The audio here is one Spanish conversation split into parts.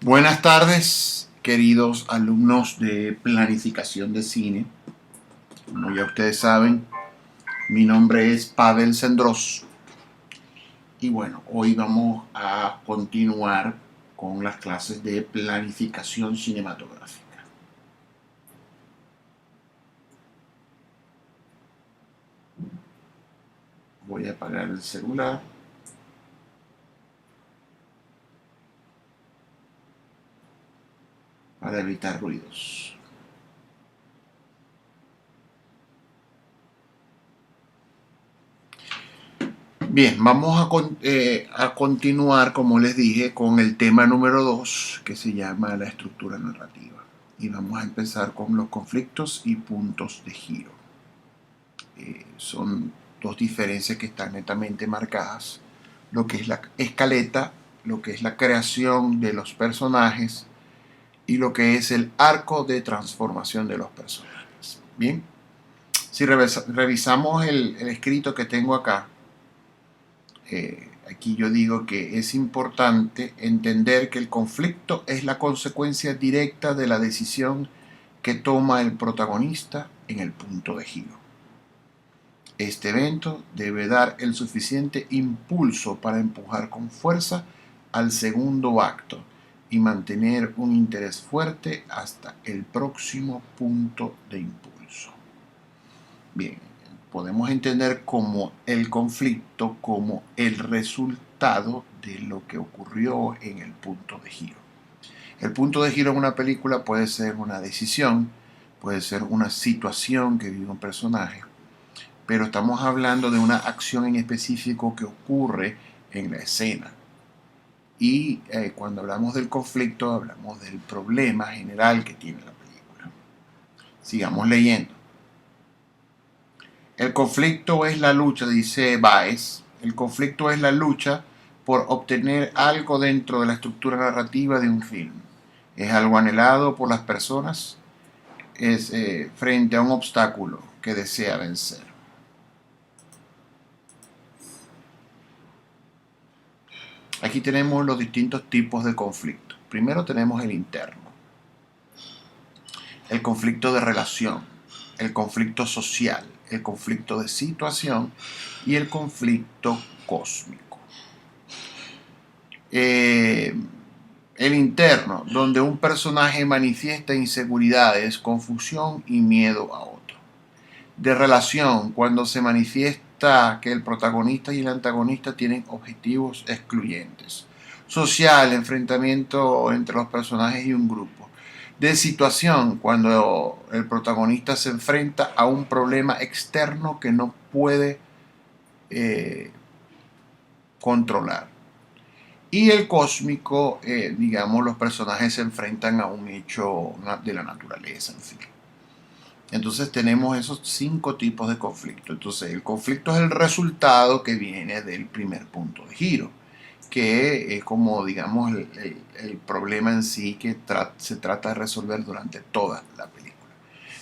Buenas tardes, queridos alumnos de planificación de cine. Como ya ustedes saben, mi nombre es Pavel Sendros. Y bueno, hoy vamos a continuar con las clases de planificación cinematográfica. Voy a apagar el celular. Para evitar ruidos. Bien, vamos a continuar, como les dije, con el tema número 2, que se llama la estructura narrativa. Y vamos a empezar con los conflictos y puntos de giro. Son dos diferencias que están netamente marcadas. Lo que es la escaleta, lo que es la creación de los personajes y lo que es el arco de transformación de los personajes. Bien, si revisamos el escrito que tengo acá, aquí yo digo que es importante entender que el conflicto es la consecuencia directa de la decisión que toma el protagonista en el punto de giro. Este evento debe dar el suficiente impulso para empujar con fuerza al segundo acto y mantener un interés fuerte hasta el próximo punto de impulso. Bien, podemos entender como el conflicto como el resultado de lo que ocurrió en el punto de giro. El punto de giro en una película puede ser una decisión, puede ser una situación que vive un personaje, pero estamos hablando de una acción en específico que ocurre en la escena. Y cuando hablamos del conflicto, hablamos del problema general que tiene la película. Sigamos leyendo. El conflicto es la lucha, dice Baez, el conflicto es la lucha por obtener algo dentro de la estructura narrativa de un film. Es algo anhelado por las personas, es frente a un obstáculo que desea vencer. Aquí tenemos los distintos tipos de conflicto. Primero tenemos el interno, el conflicto de relación, el conflicto social, el conflicto de situación y el conflicto cósmico. El interno, donde un personaje manifiesta inseguridades, confusión y miedo a otro. De relación, cuando se manifiesta que el protagonista y el antagonista tienen objetivos excluyentes. Social, enfrentamiento entre los personajes y un grupo. De situación, cuando el protagonista se enfrenta a un problema externo que no puede controlar. Y el cósmico, digamos, los personajes se enfrentan a un hecho de la naturaleza, en fin. Entonces tenemos esos 5 tipos de conflicto. Entonces el conflicto es el resultado que viene del primer punto de giro, que es como, digamos, el problema en sí que se trata de resolver durante toda la película.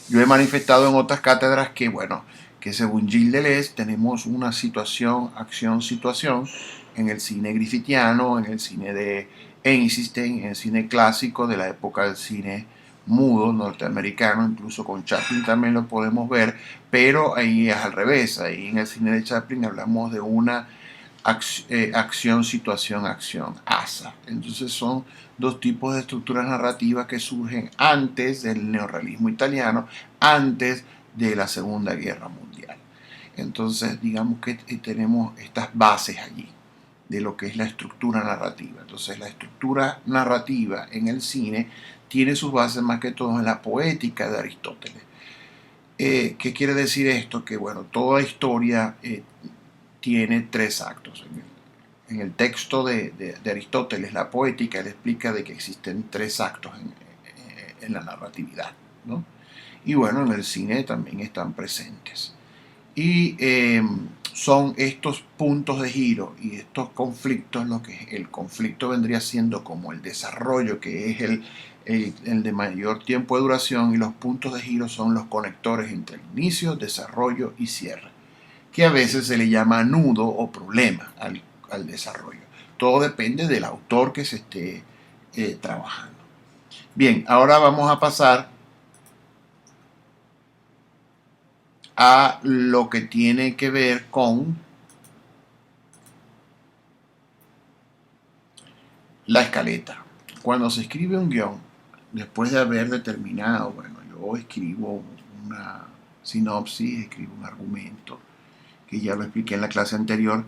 Yo he manifestado en otras cátedras que, bueno, que según Gilles Deleuze tenemos una situación, acción, situación en el cine griffithiano, en el cine de Eisenstein, en el cine clásico de la época del cine mudo norteamericano, incluso con Chaplin también lo podemos ver, pero ahí es al revés. Ahí en el cine de Chaplin hablamos de una acción, situación, acción, asa. Entonces son dos tipos de estructuras narrativas que surgen antes del neorrealismo italiano, antes de la Segunda Guerra Mundial. Entonces digamos que tenemos estas bases allí de lo que es la estructura narrativa. Entonces la estructura narrativa en el cine tiene sus bases más que todo en la poética de Aristóteles. ¿Qué quiere decir esto? Que bueno, toda historia tiene 3 actos. En el texto de Aristóteles, la poética, él explica de que existen 3 actos en la narratividad, ¿no? Y bueno, en el cine también están presentes. Y son estos puntos de giro y estos conflictos, lo que el conflicto vendría siendo como el desarrollo, que es el de mayor tiempo de duración, y los puntos de giro son los conectores entre el inicio, desarrollo y cierre, que a veces se le llama nudo o problema al desarrollo. Todo depende del autor que se esté trabajando. Bien, ahora vamos a pasar a lo que tiene que ver con la escaleta. Cuando se escribe un guión, después de haber determinado, bueno, yo escribo una sinopsis, escribo un argumento, que ya lo expliqué en la clase anterior,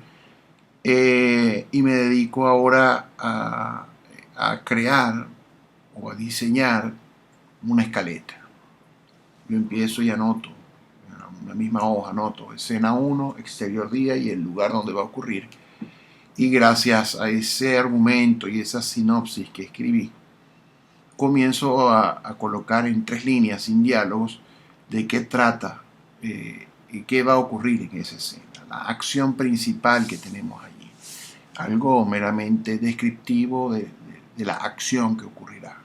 y me dedico ahora a crear o a diseñar una escaleta. Yo empiezo y anoto, en una misma hoja anoto escena 1, exterior día y el lugar donde va a ocurrir. Y gracias a ese argumento y esa sinopsis que escribí, comienzo a colocar en 3 líneas sin diálogos de qué trata y qué va a ocurrir en esa escena, la acción principal que tenemos allí, algo meramente descriptivo de la acción que ocurrirá.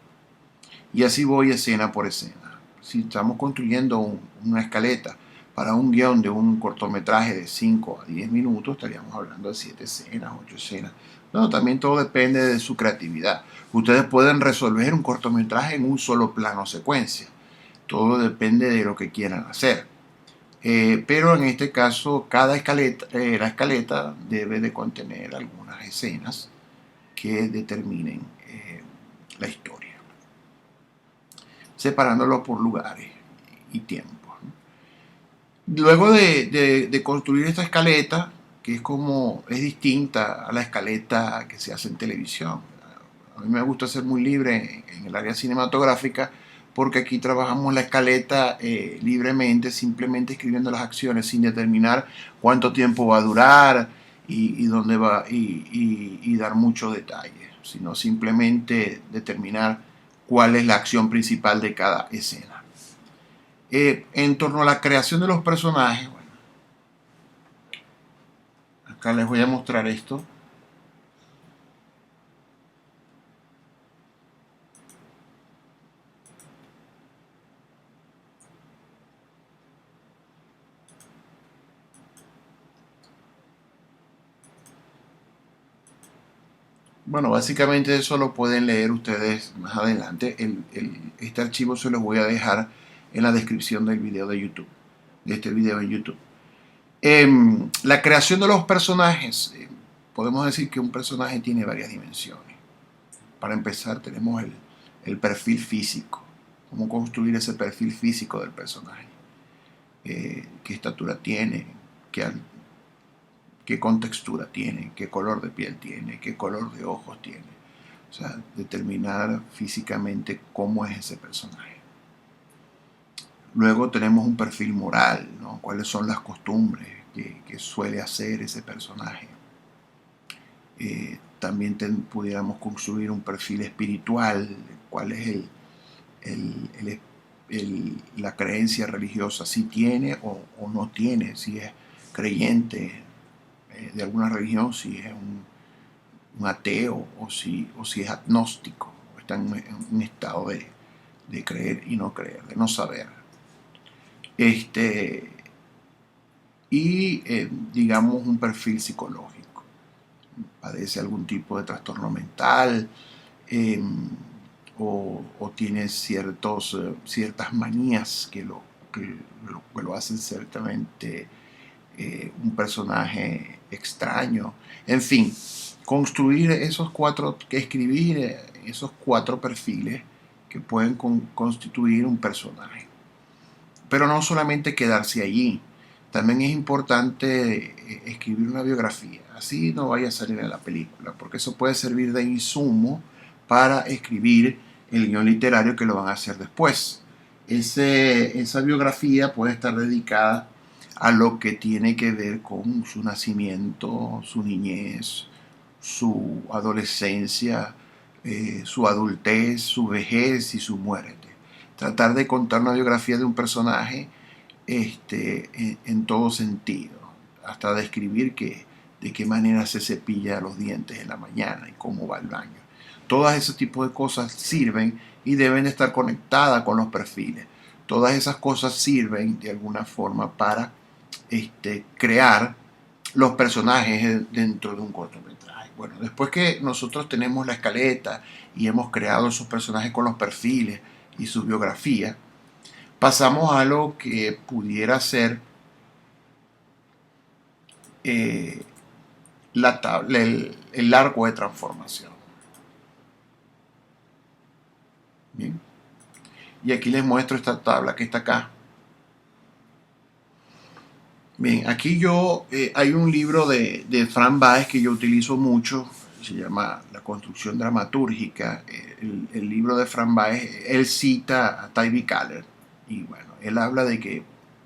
Y así voy escena por escena. Si estamos construyendo una escaleta para un guión de un cortometraje de 5 a 10 minutos, estaríamos hablando de 7 escenas, 8 escenas. No, también todo depende de su creatividad. Ustedes pueden resolver un cortometraje en un solo plano secuencia. Todo depende de lo que quieran hacer. Pero en este caso, cada escaleta, la escaleta debe de contener algunas escenas que determinen la historia, separándolo por lugares y tiempos. Luego de construir esta escaleta, que es distinta a la escaleta que se hace en televisión. A mí me gusta ser muy libre en el área cinematográfica porque aquí trabajamos la escaleta libremente, simplemente escribiendo las acciones sin determinar cuánto tiempo va a durar y dónde va y dar mucho detalle, sino simplemente determinar cuál es la acción principal de cada escena. En torno a la creación de los personajes, bueno, acá les voy a mostrar esto. Bueno, básicamente eso lo pueden leer ustedes más adelante. Este archivo se los voy a dejar en la descripción del video de YouTube, de este video en YouTube. La creación de los personajes, podemos decir que un personaje tiene varias dimensiones. Para empezar tenemos el perfil físico, cómo construir ese perfil físico del personaje, qué estatura tiene, qué contextura tiene, qué color de piel tiene, qué color de ojos tiene. O sea, determinar físicamente cómo es ese personaje. Luego tenemos un perfil moral, ¿no? Cuáles son las costumbres que suele hacer ese personaje. También pudiéramos construir un perfil espiritual, cuál es la creencia religiosa, si tiene o no tiene, si es creyente de alguna religión, si es un ateo o si es agnóstico, o está en un estado de creer y no creer, de no saber. Digamos un perfil psicológico, padece algún tipo de trastorno mental o tiene ciertas manías que lo hacen ciertamente un personaje extraño. En fin, construir escribir esos 4 perfiles que pueden constituir un personaje. Pero no solamente quedarse allí, también es importante escribir una biografía. Así no vaya a salir en la película, porque eso puede servir de insumo para escribir el guión literario que lo van a hacer después. Esa biografía puede estar dedicada a lo que tiene que ver con su nacimiento, su niñez, su adolescencia, su adultez, su vejez y su muerte. Tratar de contar una biografía de un personaje en todo sentido, hasta describir de qué manera se cepilla los dientes en la mañana y cómo va al baño. Todas ese tipo de cosas sirven y deben estar conectadas con los perfiles. Todas esas cosas sirven de alguna forma para crear los personajes dentro de un cortometraje. Bueno, después que nosotros tenemos la escaleta y hemos creado esos personajes con los perfiles y su biografía, pasamos a lo que pudiera ser eh, el arco de transformación. Bien. Y aquí les muestro esta tabla que está acá. Bien, aquí hay un libro de Frank Baez que yo utilizo mucho, se llama La construcción dramatúrgica. El libro de Frank Baez, él cita a Tyree Kaller, y bueno, él habla de que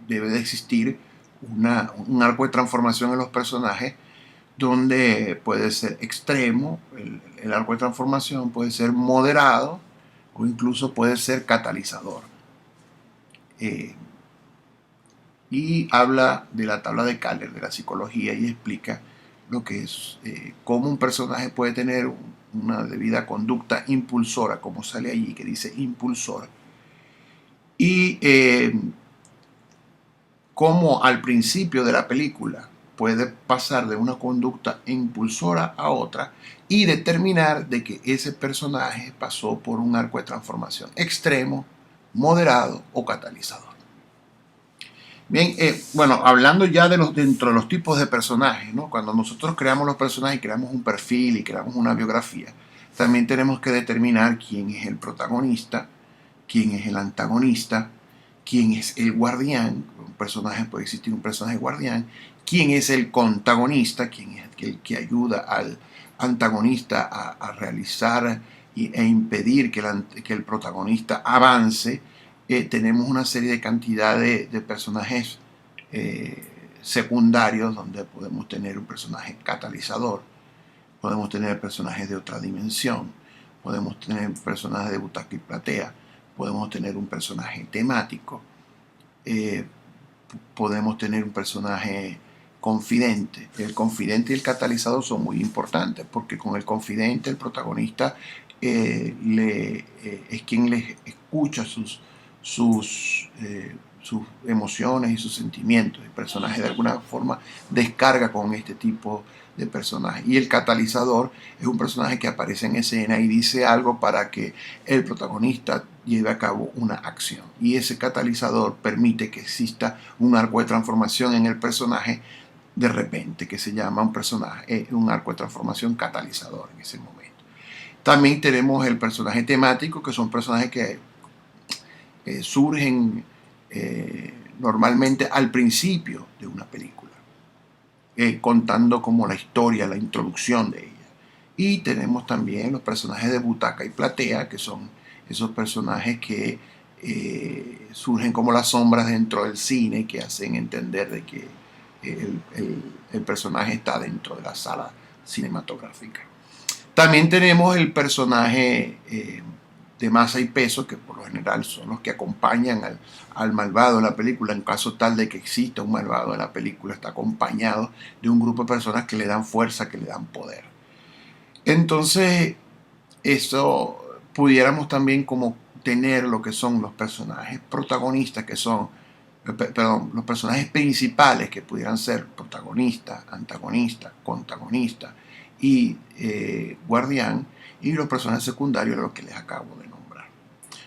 debe de existir un arco de transformación en los personajes donde puede ser extremo, el arco de transformación puede ser moderado o incluso puede ser catalizador. Eh, y habla de la tabla de Kaller, de la psicología, y explica lo que es, cómo un personaje puede tener una debida conducta impulsora, como sale allí, que dice impulsor, y cómo al principio de la película puede pasar de una conducta impulsora a otra y determinar de que ese personaje pasó por un arco de transformación extremo, moderado o catalizador. Bien, bueno, hablando ya dentro de los tipos de personajes, ¿no? Cuando nosotros creamos los personajes, creamos un perfil y creamos una biografía, también tenemos que determinar quién es el protagonista, quién es el antagonista, quién es el guardián. Un personaje puede existir un personaje guardián, quién es el contagonista, quién es el que ayuda al antagonista a realizar e impedir que el protagonista avance. Tenemos una serie de cantidad de personajes secundarios, donde podemos tener un personaje catalizador, podemos tener personajes de otra dimensión, podemos tener personajes de butaca y platea, podemos tener un personaje temático, eh, podemos tener un personaje confidente. El confidente y el catalizador son muy importantes, porque con el confidente el protagonista es quien les escucha sus emociones y sus sentimientos. El personaje de alguna forma descarga con este tipo de personaje. Y el catalizador es un personaje que aparece en escena y dice algo para que el protagonista lleve a cabo una acción. Y ese catalizador permite que exista un arco de transformación en el personaje de repente, que se llama un arco de transformación catalizador en ese momento. También tenemos el personaje temático, que son personajes que surgen normalmente al principio de una película, contando como la historia, la introducción de ella. Y tenemos también los personajes de butaca y platea, que son esos personajes que surgen como las sombras dentro del cine, que hacen entender de que el personaje está dentro de la sala cinematográfica. También tenemos el personaje de masa y peso, que por lo general son los que acompañan al malvado en la película. En caso tal de que exista un malvado en la película, está acompañado de un grupo de personas que le dan fuerza, que le dan poder. Entonces, eso pudiéramos también como tener lo que son los personajes protagonistas, que son, perdón, los personajes principales, que pudieran ser protagonista, antagonista, contagonista y guardián, y los personajes secundarios, los que les acabo de nombrar.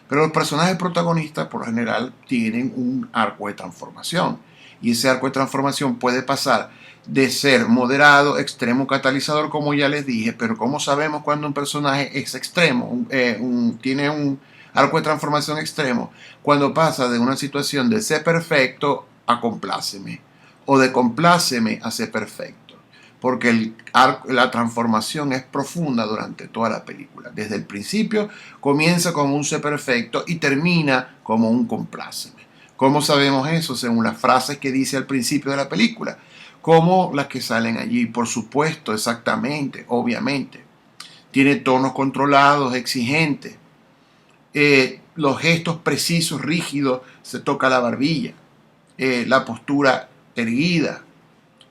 Pero los personajes protagonistas por lo general tienen un arco de transformación, y ese arco de transformación puede pasar de ser moderado, extremo, catalizador, como ya les dije. Pero ¿cómo sabemos cuando un personaje es extremo? Tiene un arco de transformación extremo cuando pasa de una situación de ser perfecto a compláceme, o de compláceme a ser perfecto, porque la transformación es profunda durante toda la película. Desde el principio comienza como un ser perfecto y termina como un compláceme. ¿Cómo sabemos eso? Según las frases que dice al principio de la película, como las que salen allí. Por supuesto, exactamente, obviamente. Tiene tonos controlados, exigentes. Los gestos precisos, rígidos, se toca la barbilla. La postura erguida,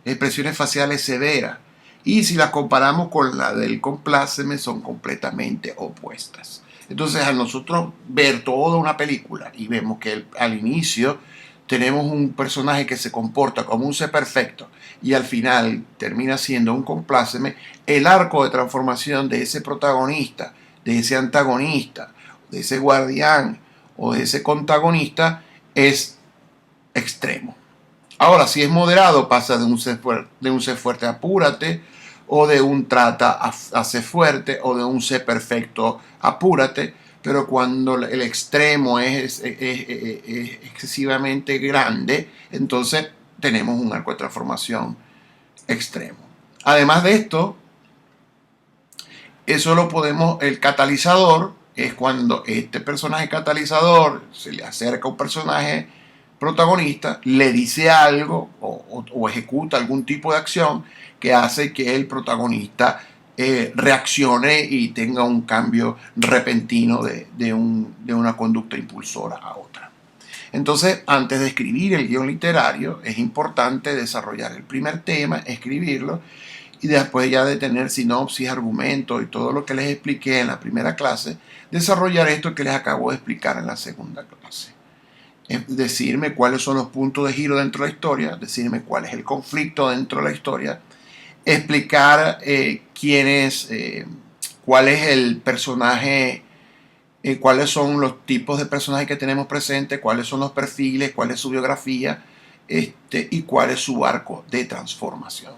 expresiones faciales severas. Y si las comparamos con la del compláceme, son completamente opuestas. Entonces, al nosotros ver toda una película y vemos que al inicio tenemos un personaje que se comporta como un ser perfecto y al final termina siendo un compláceme, el arco de transformación de ese protagonista, de ese antagonista, de ese guardián o de ese contagonista es extremo. Ahora, si es moderado, pasa de un ser fuerte, apúrate, o de un trata a ser fuerte, o de un ser perfecto, apúrate. Pero cuando el extremo es excesivamente grande, entonces tenemos un arco de transformación extremo. Además de esto, eso lo podemos, el catalizador es cuando este personaje catalizador se le acerca a un personaje protagonista, le dice algo o ejecuta algún tipo de acción que hace que el protagonista reaccione y tenga un cambio repentino de una conducta impulsora a otra. Entonces, antes de escribir el guión literario, es importante desarrollar el primer tema, escribirlo, y después ya de tener sinopsis, argumentos y todo lo que les expliqué en la primera clase, desarrollar esto que les acabo de explicar en la segunda clase. Decirme cuáles son los puntos de giro dentro de la historia, decirme cuál es el conflicto dentro de la historia, explicar cuál es el personaje, cuáles son los tipos de personajes que tenemos presentes, cuáles son los perfiles, cuál es su biografía y cuál es su arco de transformación.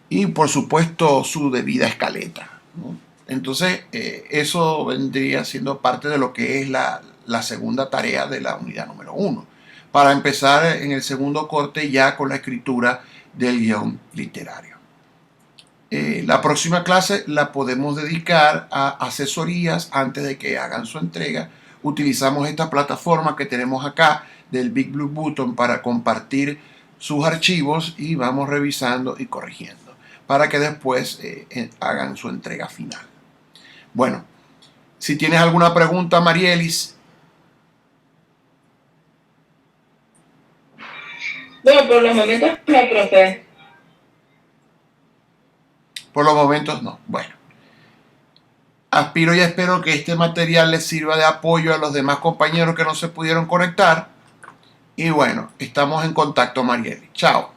Y por supuesto su debida escaleta, ¿no? Entonces eso vendría siendo parte de lo que es la segunda tarea de la unidad número 1, para empezar en el segundo corte ya con la escritura del guión literario. La próxima clase la podemos dedicar a asesorías antes de que hagan su entrega. Utilizamos esta plataforma que tenemos acá del Big Blue Button para compartir sus archivos y vamos revisando y corrigiendo para que después hagan su entrega final. Bueno, si tienes alguna pregunta, Marielis. No, por los momentos no, profe. Por los momentos no. Bueno, aspiro y espero que este material les sirva de apoyo a los demás compañeros que no se pudieron conectar. Y bueno, estamos en contacto, Marielis. Chao.